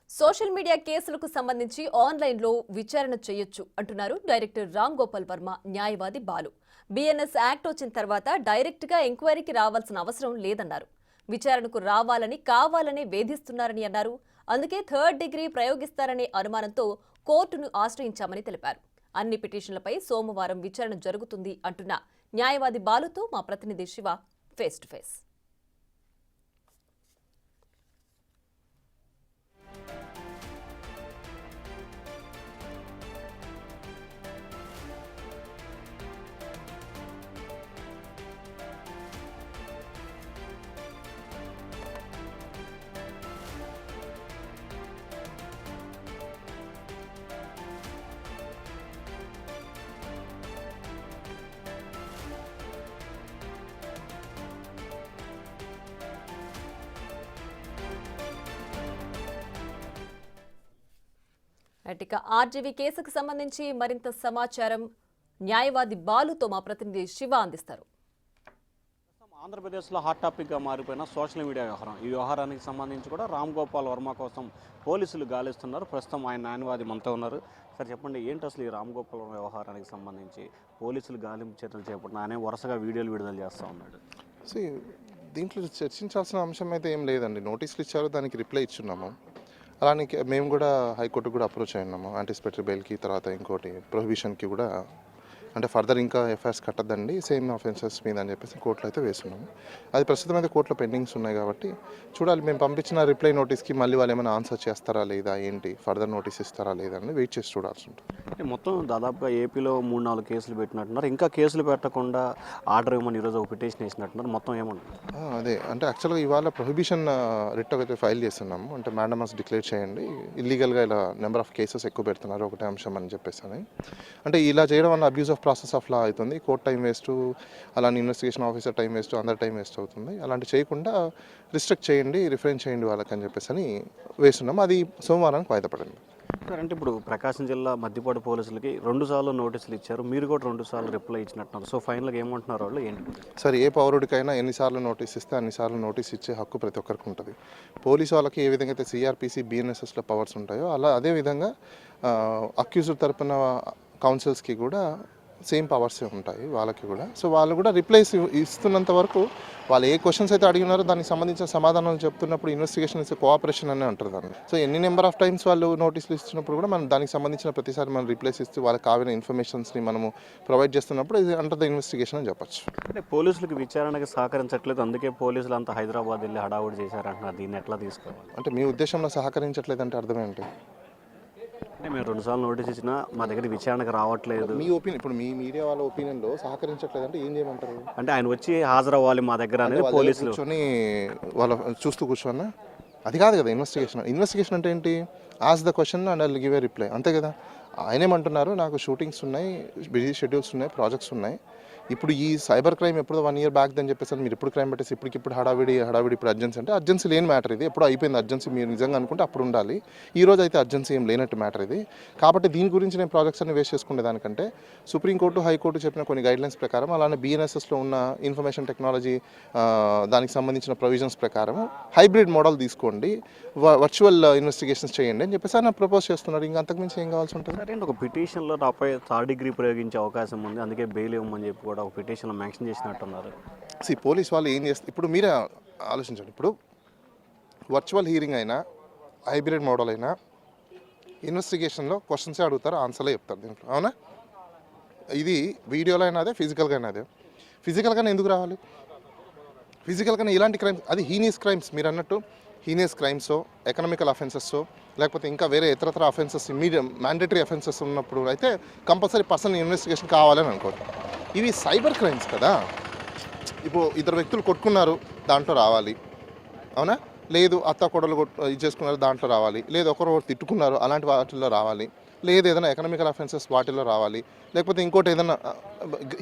Social media కేసులకు సంబంధించి ఆన్లైన్లో విచారణ చేయొచ్చు అంటున్నారు డైరెక్టర్ రామ్ గోపాల్ వర్మ, న్యాయవాది బాలు. బిఎన్ఎస్ యాక్ట్ వచ్చిన తర్వాత డైరెక్ట్గా ఎంక్వైరీకి రావాల్సిన అవసరం లేదన్నారు. విచారణకు రావాలని కావాలనే వేధిస్తున్నారని అన్నారు. అందుకే థర్డ్ డిగ్రీ ప్రయోగిస్తారనే అనుమానంతో కోర్టును ఆశ్రయించామని తెలిపారు. అన్ని పిటిషన్లపై సోమవారం విచారణ జరుగుతుంది అంటున్న న్యాయవాది బాలుతో మా ప్రతినిధి శివ ఫేస్ టు ఫేస్. ఇక ఆర్జీవీ కేసుకు సంబంధించి మరింత సమాచారం న్యాయవాది బాలుతో మా ప్రతినిధి శివ అందిస్తారు. ఆంధ్రప్రదేశ్లో హాట్ టాపిక్గా మారిపోయిన సోషల్ మీడియా వ్యవహారం. ఈ వ్యవహారానికి సంబంధించి కూడా రామ్ గోపాల్ వర్మ కోసం పోలీసులు గాలిస్తున్నారు. ప్రస్తుతం ఆయన న్యాయవాది మనతో ఉన్నారు. సార్ చెప్పండి, ఏంటి అసలు ఈ రామ్ గోపాల్ వర్మ వ్యవహారానికి సంబంధించి పోలీసులు గాలింపు చర్యలు చేపట్టిన ఆయన వరుసగా వీడియోలు విడుదల చేస్తూ ఉన్నాడు. దీంట్లో చర్చించాల్సిన అంశం అయితే ఏం లేదండి. నోటీసులు ఇచ్చారు, దానికి రిప్లై ఇచ్చున్నాము. అలానే మేము కూడా హైకోర్టుకు కూడా అప్రోచ్ అయినాము. యాంటిసిపేటరీ బెయిల్కి, తర్వాత ఇంకోటి ప్రొహిబిషన్కి కూడా, అంటే ఫర్దర్ ఇంకా ఎఫ్ఐఆర్స్ కట్టద్దండి సేమ్ ఆఫెన్సెస్ మీద అని చెప్పేసి కోర్టులో అయితే వేస్తున్నాము. అది ప్రస్తుతం అయితే కోర్టులో పెండింగ్స్ ఉన్నాయి కాబట్టి చూడాలి. మేము పంపించిన రిప్లై నోటీస్కి మళ్ళీ వాళ్ళు ఏమైనా ఆన్సర్ చేస్తారా లేదా, ఏంటి ఫర్దర్ నోటీస్ ఇస్తారా లేదా అని వెయిట్ చేసి చూడాల్సి ఉంటుంది. మొత్తం దాదాపుగా ఏపీలో 3-4 కేసులు పెట్టినట్టున్నారు. ఇంకా కేసులు పెట్టకుండా ఆర్డర్ ఇవ్వమని ఈరోజు ఒక పిటిషన్ వేసినట్టున్నారు. మొత్తం ఏమన్నా అదే అంటే యాక్చువల్గా ఇవాళ ప్రొహిబిషన్ రిట్ అయితే ఫైల్ చేస్తున్నాము. అంటే మ్యాండమస్ డిక్లేర్ చేయండి, ఇల్లీగల్గా ఇలా నెంబర్ ఆఫ్ కేసెస్ ఎక్కువ పెడుతున్నారు ఒకటే అంశం అని చెప్పేసి. అంటే ఇలా చేయడం వల్ల abuse of process of law అవుతుంది. కోర్ట్ టైం వేస్ట్, అలానే ఇన్వెస్టిగేషన్ ఆఫీసర్ టైం వేస్ట్, అందరి టైం వేస్ట్ అవుతుంది. అలాంటి చేయకుండా రిస్ట్రిక్ట్ చేయండి, రిఫరెన్స్ చేయండి వాళ్ళకి అని చెప్పేసి అని వేస్తున్నాం. అది సోమవారానికి వాయిదా పడింది. సార్, అంటే ఇప్పుడు ప్రకాశం జిల్లా మద్దిపాడు పోలీసులకి 2 సార్లు నోటీసులు ఇచ్చారు, మీరు కూడా 2 సార్లు రిప్లై ఇచ్చినట్టున్నారు. సో ఫైనల్గా ఏమంటున్నారు వాళ్ళు, ఏంటి? సరే, ఏ పౌరుడికైనా ఎన్నిసార్లు నోటీస్ ఇస్తే అన్నిసార్లు నోటీస్ ఇచ్చే హక్కు ప్రతి ఒక్కరికి ఉంటుంది. పోలీసు వాళ్ళకి ఏ విధంగా అయితే సిఆర్పిసి, బిఎన్ఎస్ఎస్లో పవర్స్ ఉంటాయో అదేవిధంగా అక్యూజ్డ్ తరపున కౌన్సిల్స్కి కూడా సేమ్ పవర్సే ఉంటాయి వాళ్ళకి కూడా. సో వాళ్ళు కూడా రిప్లైస్ ఇస్తున్నంత వరకు వాళ్ళు ఏ క్వశ్చన్స్ అయితే అడిగినారో దానికి సంబంధించిన సమాధానాలు చెప్తున్నప్పుడు ఇన్వెస్టిగేషన్ ఇస్ కోఆపరేషన్ అనే అంటారు దాన్ని. సో ఎన్ని నెంబర్ ఆఫ్ టైమ్స్ వాళ్ళు నోటీసులు ఇస్తున్నప్పుడు కూడా మనం దానికి సంబంధించిన ప్రతిసారి మనం రిప్లైస్ ఇస్తూ వాళ్ళకి కావాల్సిన ఇన్ఫర్మేషన్స్ని మనము ప్రొవైడ్ చేస్తున్నప్పుడు ఇది అండర్ ద ఇన్వెస్టిగేషన్ అని చెప్పచ్చు. అంటే పోలీసులకు విచారణకి సహకరించట్లేదు, అందుకే పోలీసులు అంతా హైదరాబాద్ వెళ్ళి హడావుడి చేశారంటున్నారు. దీన్ని ఎట్లా తీసుకోవాలి? అంటే మీ ఉద్దేశంలో సహకరించట్లేదు అంటే అర్థం ఏంటి? అంటే మేము 2 సార్లు నోటీస్ ఇచ్చినా మా దగ్గర విచారణకు రావట్లేదు. మీ ఒపీనియన్, ఇప్పుడు మీ మీడియా వాళ్ళ ఒపీనియన్లో సహకరించట్లేదు అంటే ఏం చేయమంటారు? అంటే ఆయన వచ్చి హాజరవ్వాలి మా దగ్గర అనేది పోలీసులు కూర్చొని వాళ్ళ చూస్తూ కూర్చోన్నా? అది కాదు కదా ఇన్వెస్టిగేషన్. ఇన్వెస్టిగేషన్ అంటే ఏంటి? Ask the question and I'll give a reply, అంతే కదా. ఆయనేమంటున్నారు, నాకు షూటింగ్స్ ఉన్నాయి, బిజీ షెడ్యూల్స్ ఉన్నాయి, ప్రాజెక్ట్స్ ఉన్నాయి. ఇప్పుడు ఈ సైబర్ క్రైమ్ ఎప్పుడో 1 year బ్యాక్ అని చెప్పేసి మీరు ఇప్పుడు క్రైమ్ పెట్టేసి ఇప్పటికిప్పుడు హడావిడి ఇప్పుడు అర్జెన్సీ అంటే అర్జెన్సీ లేని మ్యాటర్ ఇది. ఎప్పుడు అయిపోయింది అర్జెన్సీ, మీరు నిజంగా అనుకుంటే అప్పుడు ఉండాలి. ఈ రోజు అయితే అర్జెన్సీ ఏం లేనట్టు మ్యాటర్ ఇది. కాబట్టి దీని గురించి నేను ప్రాజెక్ట్స్ అన్ని వేస్ట్ చేసుకునే దానికంటే సుప్రీంకోర్టు, హైకోర్టు చెప్పిన కొన్ని గైడ్లైన్స్ ప్రకారం, అలానే బిఎన్ఎస్ఎస్లో ఉన్న ఇన్ఫర్మేషన్ టెక్నాలజీ దానికి సంబంధించిన ప్రొవిజన్స్ ప్రకారం హైబ్రిడ్ మోడల్ తీసుకోండి, వర్చువల్ ఇన్వెస్టిగేషన్స్ చేయండి అని చెప్పేసి ఆయన ప్రపోజ్ చేస్తున్నారు. ఇంకా అంతకుమించి ఏం కావాల్సి ఉంటుంది? సరే, ఒక పిటిషన్లో నాపై థర్డ్ డిగ్రీ ప్రయోగించే అవకాశం ఉంది, అందుకే బెయిల్ ఇవ్వమని చెప్పి ఒక పిటిషన్లో మెన్షన్ చేసినట్టున్నారు. పోలీస్ వాళ్ళు ఏం చేస్తారు ఇప్పుడు మీరే ఆలోచించండి. ఇప్పుడు వర్చువల్ హీరింగ్ అయినా, హైబ్రిడ్ మోడల్ అయినా, ఇన్వెస్టిగేషన్లో క్వశ్చన్సే అడుగుతారు, ఆన్సర్లే చెప్తారు దీంట్లో, అవునా? ఇది వీడియోలో అయినా అదే, ఫిజికల్గా అయినా అదే. ఫిజికల్గానే ఎందుకు రావాలి? ఫిజికల్గానే ఇలాంటి క్రైమ్స్, అది హీనియస్ క్రైమ్స్, మీరు అన్నట్టు హీనియస్ క్రైమ్సో, ఎకనామికల్ అఫెన్సెస్సో, లేకపోతే ఇంకా వేరే ఇతరత్ర అఫెన్సెస్, ఇమీడియట్ మ్యాండేటరీ అఫెన్సెస్ ఉన్నప్పుడు అయితే కంపల్సరీ పర్సనల్ ఇన్వెస్టిగేషన్ కావాలని అనుకోవద్దు. ఇవి సైబర్ క్రైమ్స్ కదా. ఇప్పుడు 2 వ్యక్తులు కొట్టుకున్నారు, దాంట్లో రావాలి, అవునా? లేదు అత్త కొడలు ఇది చేసుకున్నారు, దాంట్లో రావాలి. లేదు ఒకరు తిట్టుకున్నారు, అలాంటి వాటిల్లో రావాలి. లేదు ఏదైనా ఎకనామికల్ అఫెన్సెస్ వాటిల్లో రావాలి. లేకపోతే ఇంకోటి ఏదైనా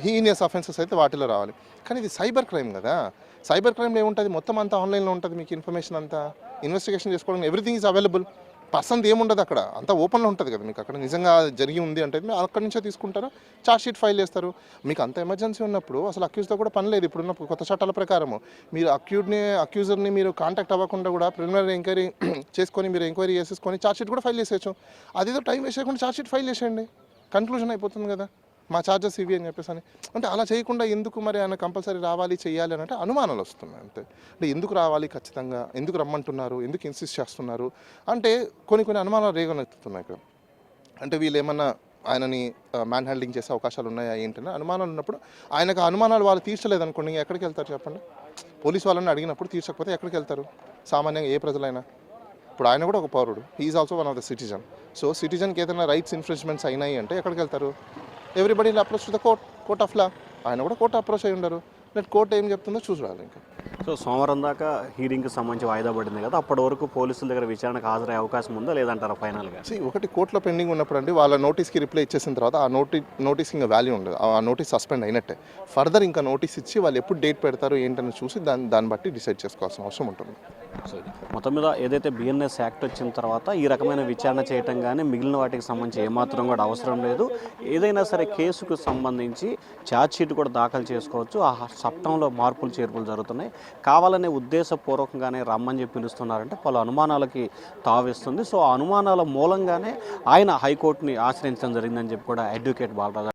హీనియస్ అఫెన్సెస్ అయితే వాటిల్లో రావాలి. కానీ ఇది సైబర్ క్రైమ్ కదా. సైబర్ క్రైమ్లో ఏముంటుంది? మొత్తం అంతా ఆన్లైన్లో ఉంటుంది, మీకు ఇన్ఫర్మేషన్ అంతా ఇన్వెస్టిగేషన్ చేసుకోవడానికి ఎవ్రీథింగ్ ఈజ్ అవైలబుల్. పర్సన్ ఏముండదు అక్కడ, అంతా ఓపెన్లో ఉంటుంది కదా మీకు. అక్కడ నిజంగా జరిగి ఉంది అంటే మీరు అక్కడి నుంచే తీసుకుంటారు, ఛార్జ్ షీట్ ఫైల్ చేస్తారు. మీకు అంత ఎమర్జెన్సీ ఉన్నప్పుడు అసలు అక్యూజ్తో కూడా పని లేదు. ఇప్పుడున్న కొత్త చట్టాల ప్రకారము మీరు అక్యూజర్ని మీరు కాంటాక్ట్ అవ్వకుండా కూడా ప్రిలిమినరీ ఎంక్వైరీ చేసుకొని మీరు ఎంక్వైరీ చేసేసుకొని ఛార్జ్ షీట్ కూడా ఫైల్ చేసేయచ్చు. అదేదో టైం వేస్ట్ చేయకుండా ఛార్జ్ షీట్ ఫైల్ చేసేయండి, కన్క్లూజన్ అయిపోతుంది కదా. మా ఛార్జెస్ ఇవి అని చెప్పేసి అని అంటే అలా చేయకుండా ఎందుకు మరి ఆయన కంపల్సరీ రావాలి చేయాలి అని అంటే అనుమానాలు వస్తున్నాయి అంతే. అంటే ఎందుకు రావాలి ఖచ్చితంగా, ఎందుకు రమ్మంటున్నారు, ఎందుకు ఇన్సిస్ట్ చేస్తున్నారు అంటే కొన్ని అనుమానాలు రేగనెత్తుతున్నాయి ఇక్కడ. అంటే వీళ్ళు ఏమన్నా ఆయనని మ్యాన్ హ్యాండ్లింగ్ చేసే అవకాశాలు ఉన్నాయా ఏంటనే అనుమానాలు ఉన్నప్పుడు ఆయనకు అనుమానాలు వాళ్ళు తీర్చలేదు అనుకోండి, ఎక్కడికి వెళ్తారు చెప్పండి. పోలీస్ వాళ్ళని అడిగినప్పుడు తీర్చకపోతే ఎక్కడికి వెళ్తారు సామాన్యంగా ఏ ప్రజలైనా. ఇప్పుడు ఆయన కూడా ఒక పౌరుడు, is also one of the citizen. So సిటిజన్కి ఏదైనా రైట్స్ ఇన్ఫ్రించ్మెంట్స్ అయినాయి అంటే ఎక్కడికి వెళ్తారు? Everybody approach to the court of law. ఆయన కూడా కోర్టు అప్రోచ్ అయ్యి ఉండరు. కోర్టు ఏం చెప్తుందో చూడాలి ఇంకా. సో సోమవారం దాకా హీరింగ్కి సంబంధించి వాయిదా పడింది కదా, అప్పటి వరకు పోలీసుల దగ్గర విచారణకు హాజరయ్యే అవకాశం ఉందా లేదంటారా ఫైనల్గా? ఒకటి కోర్టులో పెండింగ్ ఉన్నప్పుడు అండి వాళ్ళ నోటీస్కి రిప్లై ఇచ్చేసిన తర్వాత ఆ నోటీస్కి ఇంకా వాల్యూ ఉండదు, ఆ నోటీస్ సస్పెండ్ అయినట్టే. ఫర్దర్ ఇంకా నోటీస్ ఇచ్చి వాళ్ళు ఎప్పుడు డేట్ పెడతారు ఏంటని చూసి దాన్ని బట్టి డిసైడ్ చేసుకోవాల్సిన అవసరం ఉంటుంది. సో మొత్తం మీద ఏదైతే బిఎన్ఎస్ యాక్ట్ వచ్చిన తర్వాత ఈ రకమైన విచారణ చేయటం కానీ మిగిలిన వాటికి సంబంధించి ఏమాత్రం కూడా అవసరం లేదు. ఏదైనా సరే కేసుకు సంబంధించి ఛార్జ్ షీట్ కూడా దాఖలు చేసుకోవచ్చు. ఆ చట్టంలో మార్పులు చేర్పులు జరుగుతున్నాయి, కావాలనే ఉద్దేశపూర్వకంగానే రమ్మని చెప్పి పిలుస్తున్నారంటే పలు అనుమానాలకి తావిస్తుంది. సో ఆ అనుమానాల మూలంగానే ఆయన హైకోర్టుని ఆశ్రయించడం జరిగిందని చెప్పి కూడా అడ్వకేట్ బాలరాజు